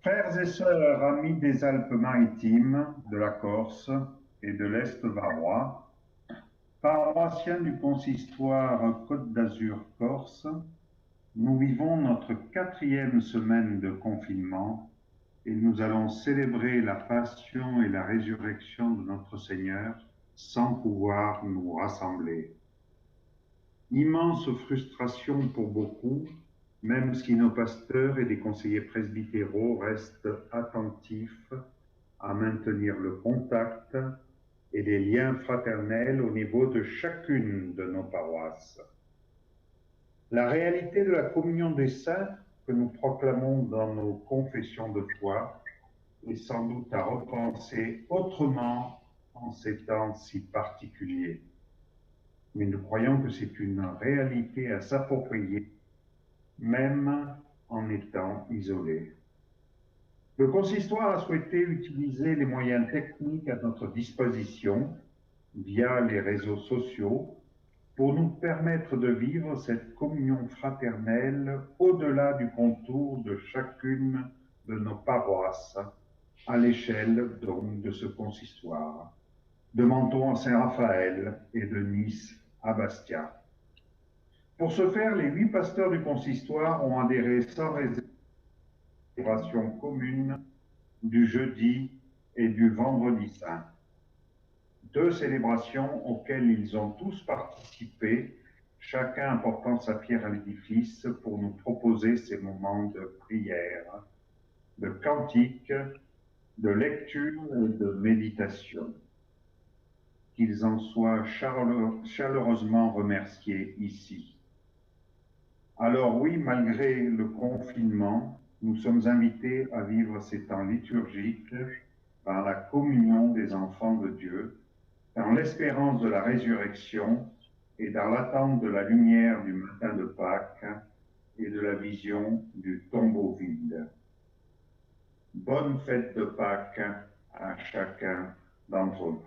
Frères et sœurs, amis des Alpes-Maritimes, de la Corse et de l'Est varois, paroissiens du consistoire Côte d'Azur-Corse, nous vivons notre 4e semaine de confinement et nous allons célébrer la passion et la résurrection de notre Seigneur sans pouvoir nous rassembler. Immense frustration pour beaucoup, même si nos pasteurs et les conseillers presbytéraux restent attentifs à maintenir le contact et les liens fraternels au niveau de chacune de nos paroisses. La réalité de la communion des saints que nous proclamons dans nos confessions de foi est sans doute à repenser autrement en ces temps si particuliers. Mais nous croyons que c'est une réalité à s'approprier, même en étant isolé. Le consistoire a souhaité utiliser les moyens techniques à notre disposition via les réseaux sociaux pour nous permettre de vivre cette communion fraternelle au-delà du contour de chacune de nos paroisses, à l'échelle donc de ce consistoire, de Menton à Saint-Raphaël et de Nice à Bastia. Pour ce faire, les 8 pasteurs du consistoire ont adhéré sans réserve à la célébration commune du jeudi et du vendredi saint. 2 célébrations auxquelles ils ont tous participé, chacun apportant sa pierre à l'édifice pour nous proposer ces moments de prière, de cantique, de lecture et de méditation. Qu'ils en soient chaleureusement remerciés ici. Alors oui, malgré le confinement, nous sommes invités à vivre ces temps liturgiques par la communion des enfants de Dieu, dans l'espérance de la résurrection et dans l'attente de la lumière du matin de Pâques et de la vision du tombeau vide. Bonne fête de Pâques à chacun d'entre vous.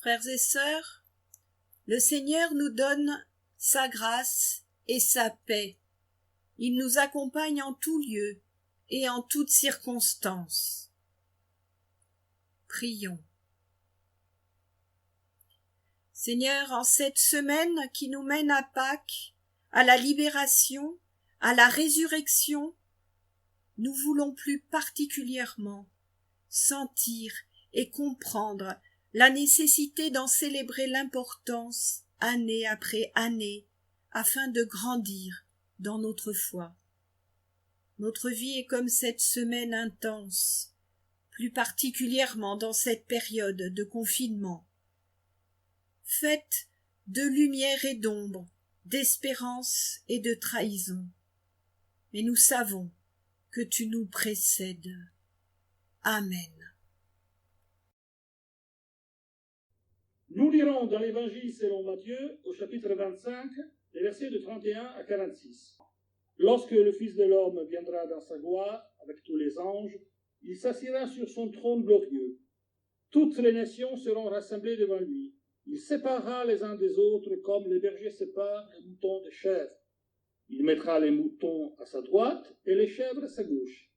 Frères et sœurs, le Seigneur nous donne sa grâce et sa paix. Il nous accompagne en tout lieu et en toutes circonstances. Prions. Seigneur, en cette semaine qui nous mène à Pâques, à la libération, à la résurrection, nous voulons plus particulièrement sentir et comprendre la nécessité d'en célébrer l'importance année après année afin de grandir dans notre foi. Notre vie est comme cette semaine intense, plus particulièrement dans cette période de confinement, faite de lumière et d'ombre, d'espérance et de trahison. Mais nous savons que tu nous précèdes. Amen. Nous lirons dans l'Évangile selon Matthieu, au chapitre 25, les versets de 31 à 46. Lorsque le Fils de l'homme viendra dans sa gloire, avec tous les anges, il s'assiera sur son trône glorieux. Toutes les nations seront rassemblées devant lui. Il séparera les uns des autres comme les bergers séparent les moutons des chèvres. Il mettra les moutons à sa droite et les chèvres à sa gauche.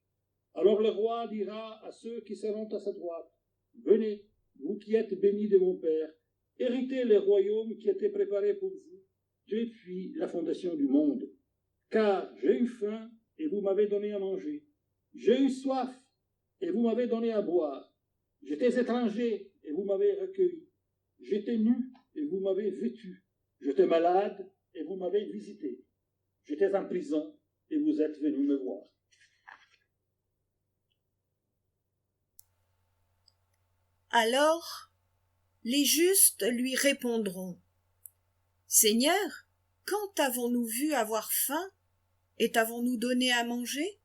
Alors le roi dira à ceux qui seront à sa droite, « Venez, vous qui êtes bénis de mon Père, héritez les royaumes qui étaient préparés pour vous depuis la fondation du monde. Car j'ai eu faim et vous m'avez donné à manger. J'ai eu soif et vous m'avez donné à boire. J'étais étranger et vous m'avez recueilli. J'étais nu et vous m'avez vêtu. J'étais malade et vous m'avez visité. J'étais en prison et vous êtes venus me voir. » Alors, les justes lui répondront, « Seigneur, quand avons-nous vu avoir faim, et t'avons-nous donné à manger?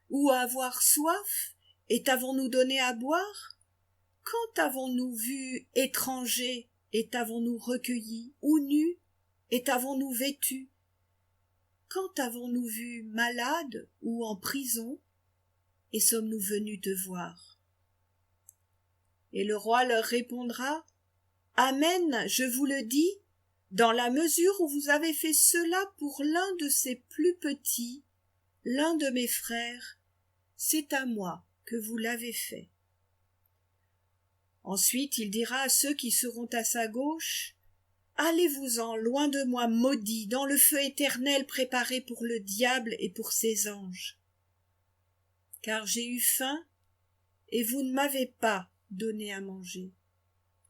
Ou avoir soif, et t'avons-nous donné à boire? Quand avons-nous vu étranger, et t'avons-nous recueilli? Ou nu, et t'avons-nous vêtu? Quand avons-nous vu malade ou en prison, et sommes-nous venus te voir? » Et le roi leur répondra, « Amen, je vous le dis, dans la mesure où vous avez fait cela pour l'un de ces plus petits, l'un de mes frères, c'est à moi que vous l'avez fait. » Ensuite il dira à ceux qui seront à sa gauche, « Allez-vous-en loin de moi, maudits, dans le feu éternel préparé pour le diable et pour ses anges. Car j'ai eu faim, et vous ne m'avez pas donné à manger.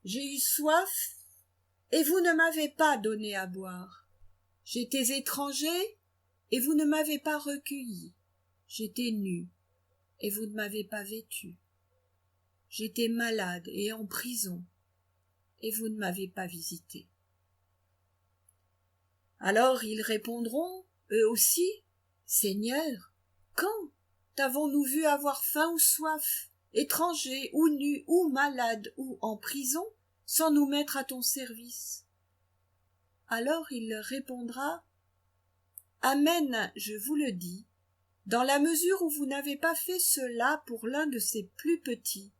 J'ai eu soif, et vous ne m'avez pas donné à boire. J'étais étranger, et vous ne m'avez pas recueilli. J'étais nu, et vous ne m'avez pas vêtu. J'étais malade et en prison, et vous ne m'avez pas visité. » Alors ils répondront, eux aussi, « Seigneur, quand t'avons-nous vu avoir faim ou soif, étranger ou nu ou malade ou en prison, sans nous mettre à ton service? » Alors il leur répondra, « Amen, je vous le dis, dans la mesure où vous n'avez pas fait cela pour l'un de ces plus petits,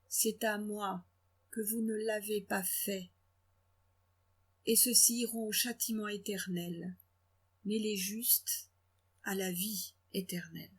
c'est à moi que vous ne l'avez pas fait. » Et ceux-ci iront au châtiment éternel, mais les justes à la vie éternelle.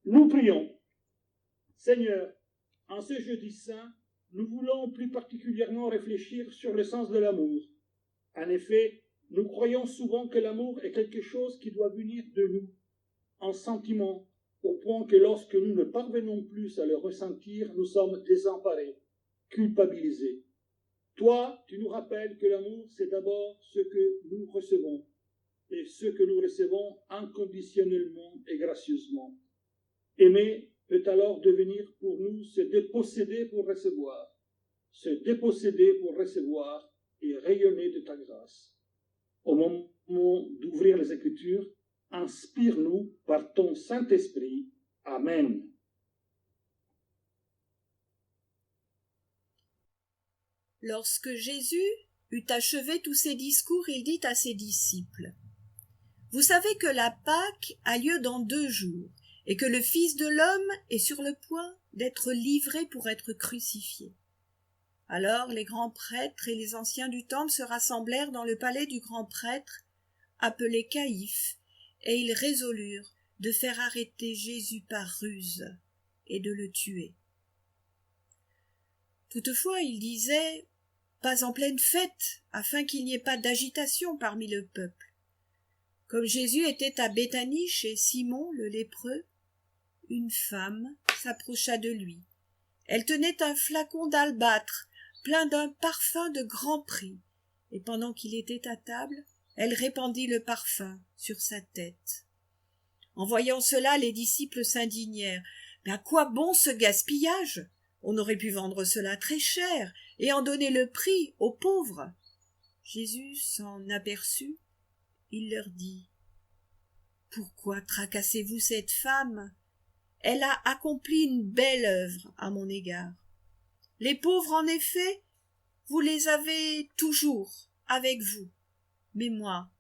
Nous prions. Seigneur, en ce jeudi saint, nous voulons plus particulièrement réfléchir sur le sens de l'amour. En effet, nous croyons souvent que l'amour est quelque chose qui doit venir de nous, en sentiment, au point que lorsque nous ne parvenons plus à le ressentir, nous sommes désemparés, culpabilisés. Toi, tu nous rappelles que l'amour, c'est d'abord ce que nous recevons, et ce que nous recevons inconditionnellement et gracieusement. Aimer peut alors devenir pour nous se déposséder pour recevoir, se déposséder pour recevoir et rayonner de ta grâce. Au moment d'ouvrir les Écritures, inspire-nous par ton Saint-Esprit. Amen. Lorsque Jésus eut achevé tous ses discours, il dit à ses disciples, « Vous savez que la Pâque a lieu dans 2 jours, et que le Fils de l'homme est sur le point d'être livré pour être crucifié. Alors les grands prêtres et les anciens du temple se rassemblèrent dans le palais du grand prêtre, appelé Caïphe, et ils résolurent de faire arrêter Jésus par ruse et de le tuer. Toutefois, ils disaient « pas en pleine fête, afin qu'il n'y ait pas d'agitation parmi le peuple ». Comme Jésus était à Béthanie chez Simon le lépreux, une femme s'approcha de lui. Elle tenait un flacon d'albâtre plein d'un parfum de grand prix, et pendant qu'il était à table, elle répandit le parfum sur sa tête. En voyant cela, les disciples s'indignèrent. « Mais à quoi bon ce gaspillage ? On aurait pu vendre cela très cher et en donner le prix aux pauvres. » Jésus s'en aperçut. Il leur dit « Pourquoi tracassez-vous cette femme ? Elle a accompli une belle œuvre à mon égard. Les pauvres, en effet, vous les avez toujours avec vous, mais moi,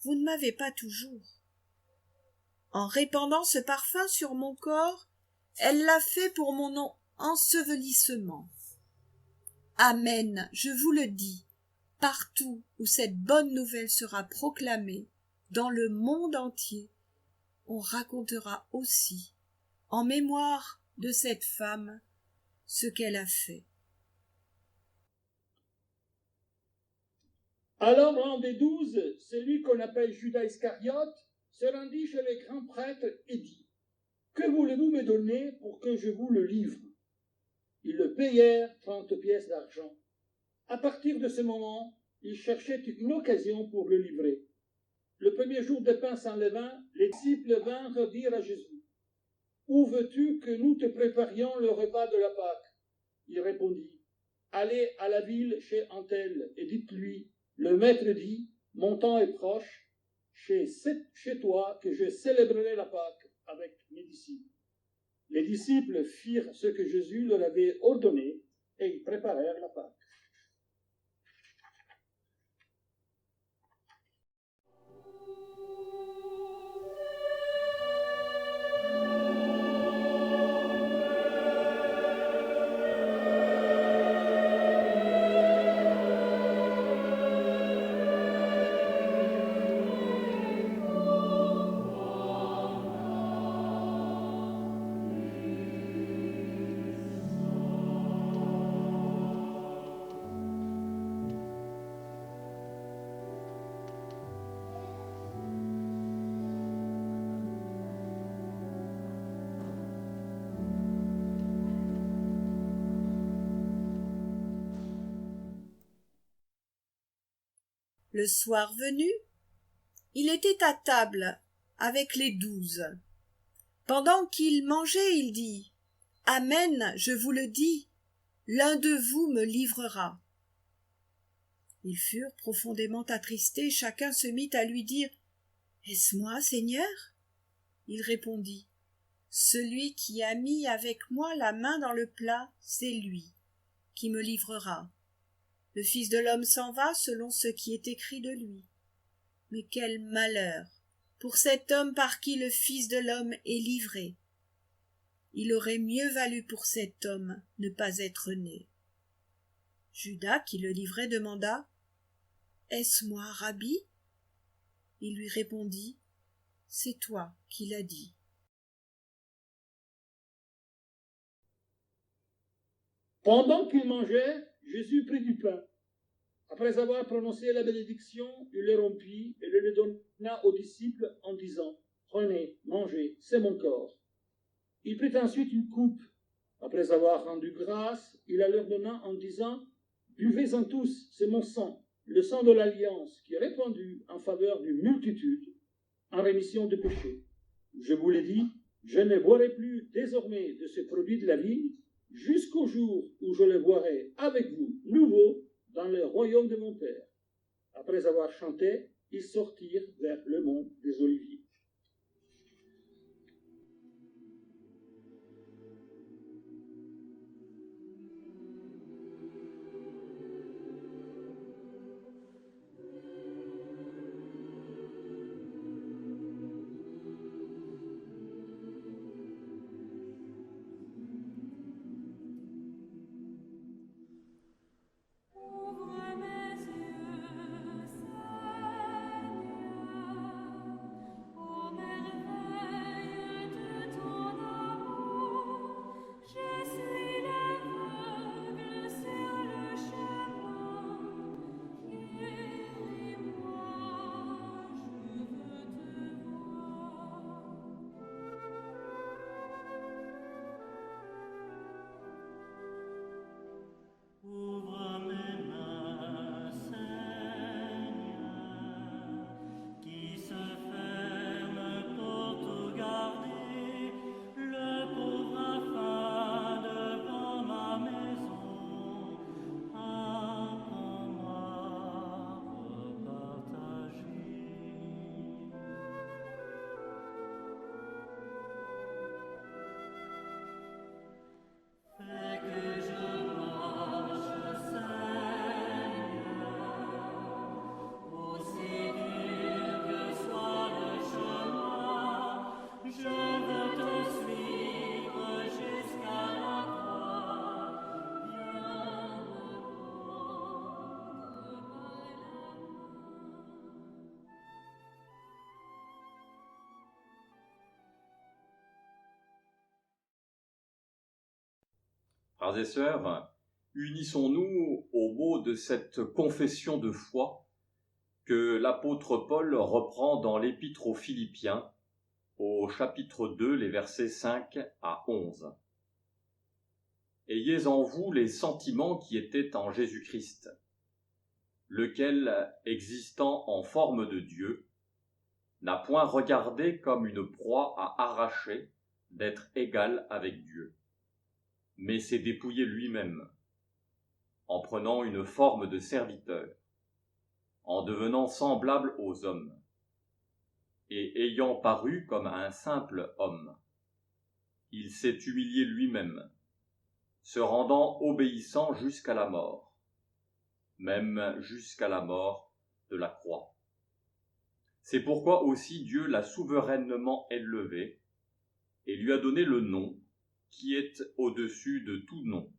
vous ne m'avez pas toujours. En répandant ce parfum sur mon corps, elle l'a fait pour mon ensevelissement. Amen, je vous le dis, partout où cette bonne nouvelle sera proclamée, dans le monde entier, on racontera aussi, en mémoire de cette femme, ce qu'elle a fait. Alors l'un des 12, celui qu'on appelle Judas Iscariote, se rendit chez les grands prêtres et dit « Que voulez-vous me donner pour que je vous le livre ?» Ils le payèrent 30 pièces d'argent. À partir de ce moment, ils cherchaient une occasion pour le livrer. Le premier jour de pain sans levain, les disciples vinrent dire à Jésus « Où veux-tu que nous te préparions le repas de la Pâque ?» Il répondit « Allez à la ville chez un tel et dites-lui, le maître dit, mon temps est proche, chez toi que je célébrerai la Pâque avec mes disciples. » Les disciples firent ce que Jésus leur avait ordonné et ils préparèrent la Pâque. Le soir venu, il était à table avec les 12. Pendant qu'il mangeait, il dit « Amen, je vous le dis, l'un de vous me livrera. » Ils furent profondément attristés, chacun se mit à lui dire « Est-ce moi, Seigneur ?» Il répondit « Celui qui a mis avec moi la main dans le plat, c'est lui qui me livrera. Le Fils de l'homme s'en va selon ce qui est écrit de lui. Mais quel malheur pour cet homme par qui le Fils de l'homme est livré. Il aurait mieux valu pour cet homme ne pas être né. » Judas, qui le livrait, demanda « Est-ce moi, Rabbi ?» Il lui répondit « C'est toi qui l'as dit. » Pendant qu'ils mangeaient, Jésus prit du pain. Après avoir prononcé la bénédiction, il le rompit et le donna aux disciples en disant « Prenez, mangez, c'est mon corps. » Il prit ensuite une coupe. Après avoir rendu grâce, il la leur donna en disant « Buvez-en tous, c'est mon sang, le sang de l'alliance qui est répandu en faveur d'une multitude en rémission de péchés. Je vous l'ai dit, je ne boirai plus désormais de ce produit de la vigne jusqu'au jour où je le boirai avec vous nouveau dans le royaume de mon Père. » Après avoir chanté, ils sortirent vers le mont des Oliviers. Frères et sœurs, unissons-nous au mot de cette confession de foi que l'apôtre Paul reprend dans l'Épître aux Philippiens, au chapitre 2, les versets 5 à 11. Ayez en vous les sentiments qui étaient en Jésus-Christ, lequel, existant en forme de Dieu, n'a point regardé comme une proie à arracher d'être égal avec Dieu, mais s'est dépouillé lui-même, en prenant une forme de serviteur, en devenant semblable aux hommes, et ayant paru comme un simple homme. Il s'est humilié lui-même, se rendant obéissant jusqu'à la mort, même jusqu'à la mort de la croix. C'est pourquoi aussi Dieu l'a souverainement élevé et lui a donné le nom qui est au-dessus de tout nom,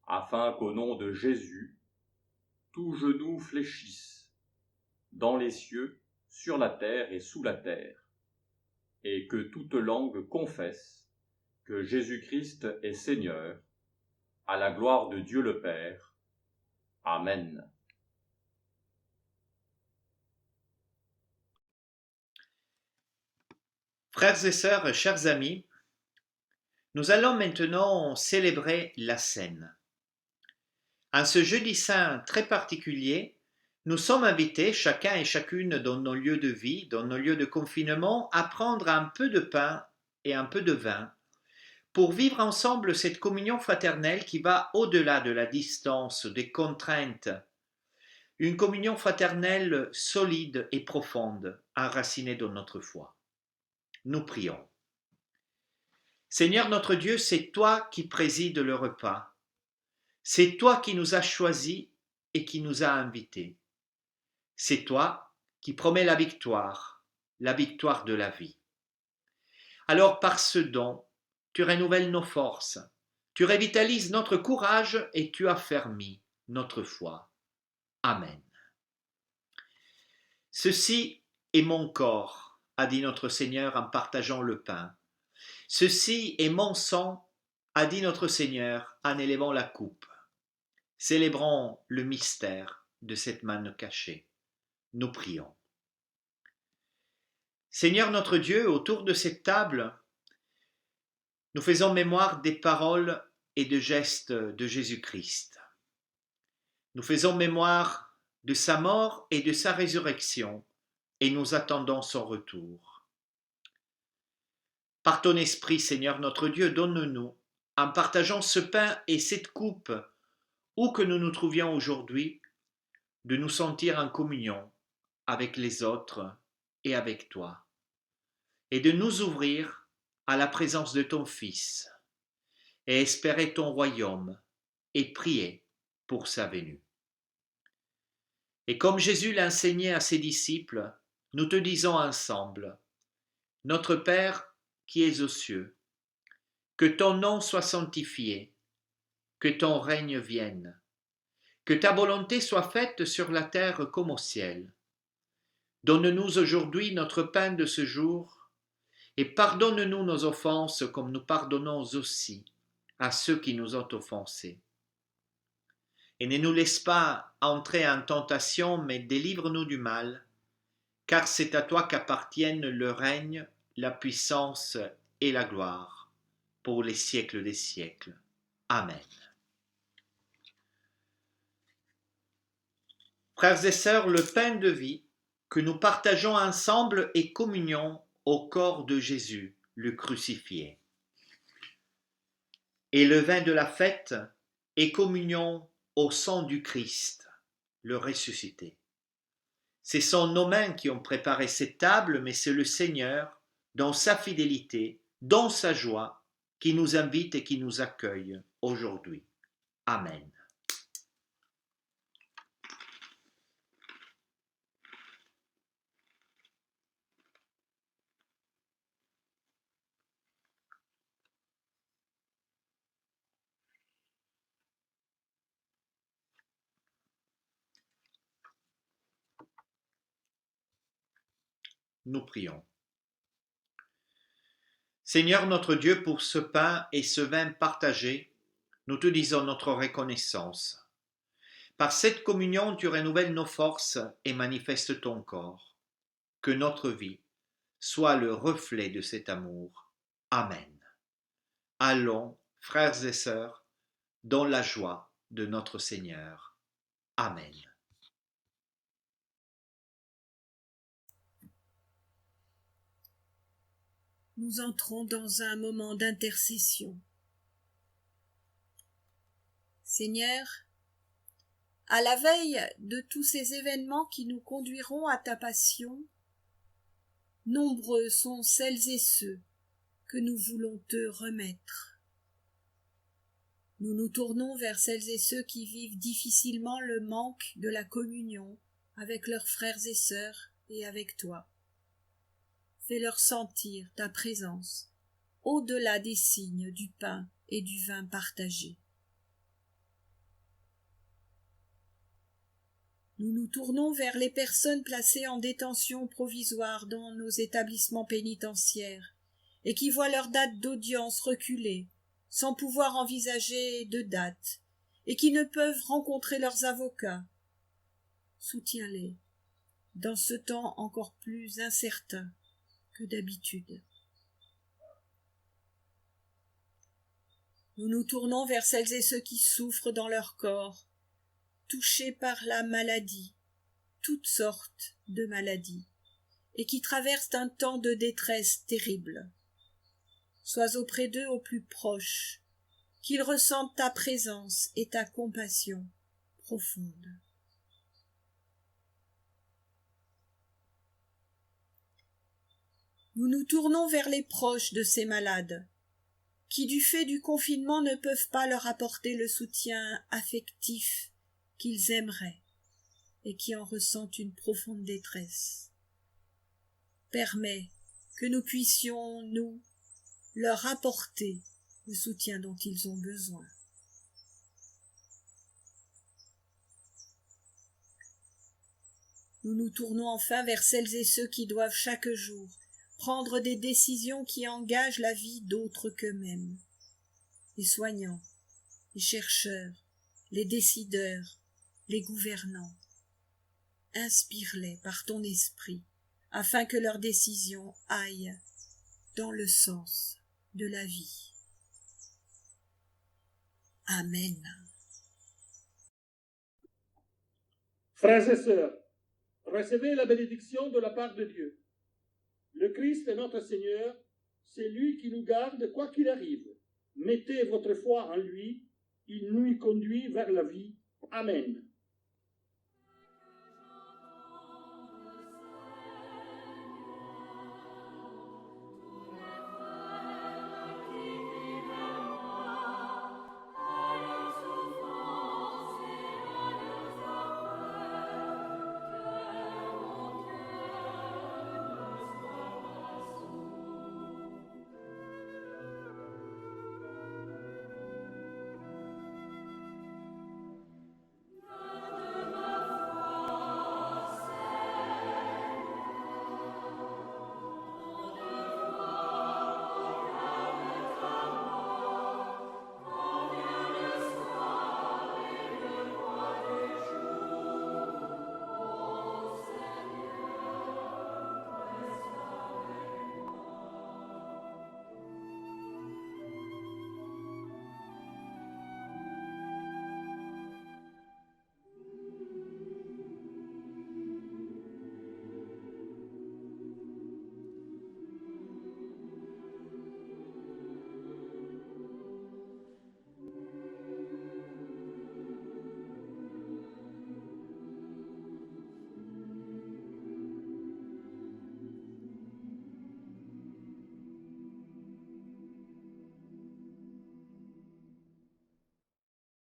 afin qu'au nom de Jésus, tout genou fléchisse, dans les cieux, sur la terre et sous la terre, et que toute langue confesse que Jésus-Christ est Seigneur, à la gloire de Dieu le Père. Amen. Frères et sœurs, chers amis, nous allons maintenant célébrer la Seine. En ce jeudi saint très particulier, nous sommes invités, chacun et chacune dans nos lieux de vie, dans nos lieux de confinement, à prendre un peu de pain et un peu de vin pour vivre ensemble cette communion fraternelle qui va au-delà de la distance, des contraintes. Une communion fraternelle solide et profonde, enracinée dans notre foi. Nous prions. Seigneur notre Dieu, c'est toi qui présides le repas. C'est toi qui nous as choisis et qui nous as invités. C'est toi qui promets la victoire de la vie. Alors par ce don, tu renouvelles nos forces, tu revitalises notre courage et tu affermis notre foi. Amen. Ceci est mon corps, a dit notre Seigneur en partageant le pain. Ceci est mon sang, a dit notre Seigneur en élevant la coupe. Célébrons le mystère de cette manne cachée. Nous prions. Seigneur notre Dieu, autour de cette table, nous faisons mémoire des paroles et des gestes de Jésus-Christ. Nous faisons mémoire de sa mort et de sa résurrection, et nous attendons son retour. Par ton esprit, Seigneur notre Dieu, donne-nous, en partageant ce pain et cette coupe, où que nous nous trouvions aujourd'hui, de nous sentir en communion avec les autres et avec toi, et de nous ouvrir à la présence de ton Fils, et espérer ton royaume, et prier pour sa venue. Et comme Jésus l'a enseigné à ses disciples, nous te disons ensemble, Notre Père qui es aux cieux, que ton nom soit sanctifié, que ton règne vienne, que ta volonté soit faite sur la terre comme au ciel. Donne-nous aujourd'hui notre pain de ce jour, et pardonne-nous nos offenses comme nous pardonnons aussi à ceux qui nous ont offensés. Et ne nous laisse pas entrer en tentation, mais délivre-nous du mal, car c'est à toi qu'appartiennent le règne, la puissance et la gloire, pour les siècles des siècles. Amen. Frères et sœurs, le pain de vie que nous partageons ensemble est communion au corps de Jésus, le crucifié. Et le vin de la fête est communion au sang du Christ, le ressuscité. Ce sont nos mains qui ont préparé cette table, mais c'est le Seigneur, dans sa fidélité, dans sa joie, qui nous invite et qui nous accueille aujourd'hui. Amen. Nous prions. Seigneur notre Dieu, pour ce pain et ce vin partagés, nous te disons notre reconnaissance. Par cette communion, tu renouvelles nos forces et manifestes ton corps. Que notre vie soit le reflet de cet amour. Amen. Allons, frères et sœurs, dans la joie de notre Seigneur. Amen. Nous entrons dans un moment d'intercession. Seigneur, à la veille de tous ces événements qui nous conduiront à ta passion, nombreux sont celles et ceux que nous voulons te remettre. Nous nous tournons vers celles et ceux qui vivent difficilement le manque de la communion avec leurs frères et sœurs et avec toi. Fais-leur sentir ta présence au-delà des signes du pain et du vin partagés. Nous nous tournons vers les personnes placées en détention provisoire dans nos établissements pénitentiaires et qui voient leur date d'audience reculer, sans pouvoir envisager de date, et qui ne peuvent rencontrer leurs avocats. Soutiens-les dans ce temps encore plus incertain que d'habitude. Nous nous tournons vers celles et ceux qui souffrent dans leur corps, touchés par la maladie, toutes sortes de maladies, et qui traversent un temps de détresse terrible. Sois auprès d'eux au plus proche, qu'ils ressentent ta présence et ta compassion profonde. Nous nous tournons vers les proches de ces malades, qui du fait du confinement ne peuvent pas leur apporter le soutien affectif qu'ils aimeraient et qui en ressentent une profonde détresse. Permets que nous puissions, nous, leur apporter le soutien dont ils ont besoin. Nous nous tournons enfin vers celles et ceux qui doivent chaque jour prendre des décisions qui engagent la vie d'autres qu'eux-mêmes. Les soignants, les chercheurs, les décideurs, les gouvernants. Inspire-les par ton esprit, afin que leurs décisions aillent dans le sens de la vie. Amen. Frères et sœurs, recevez la bénédiction de la part de Dieu. Le Christ est notre Seigneur, c'est lui qui nous garde quoi qu'il arrive. Mettez votre foi en lui, il nous y conduit vers la vie. Amen.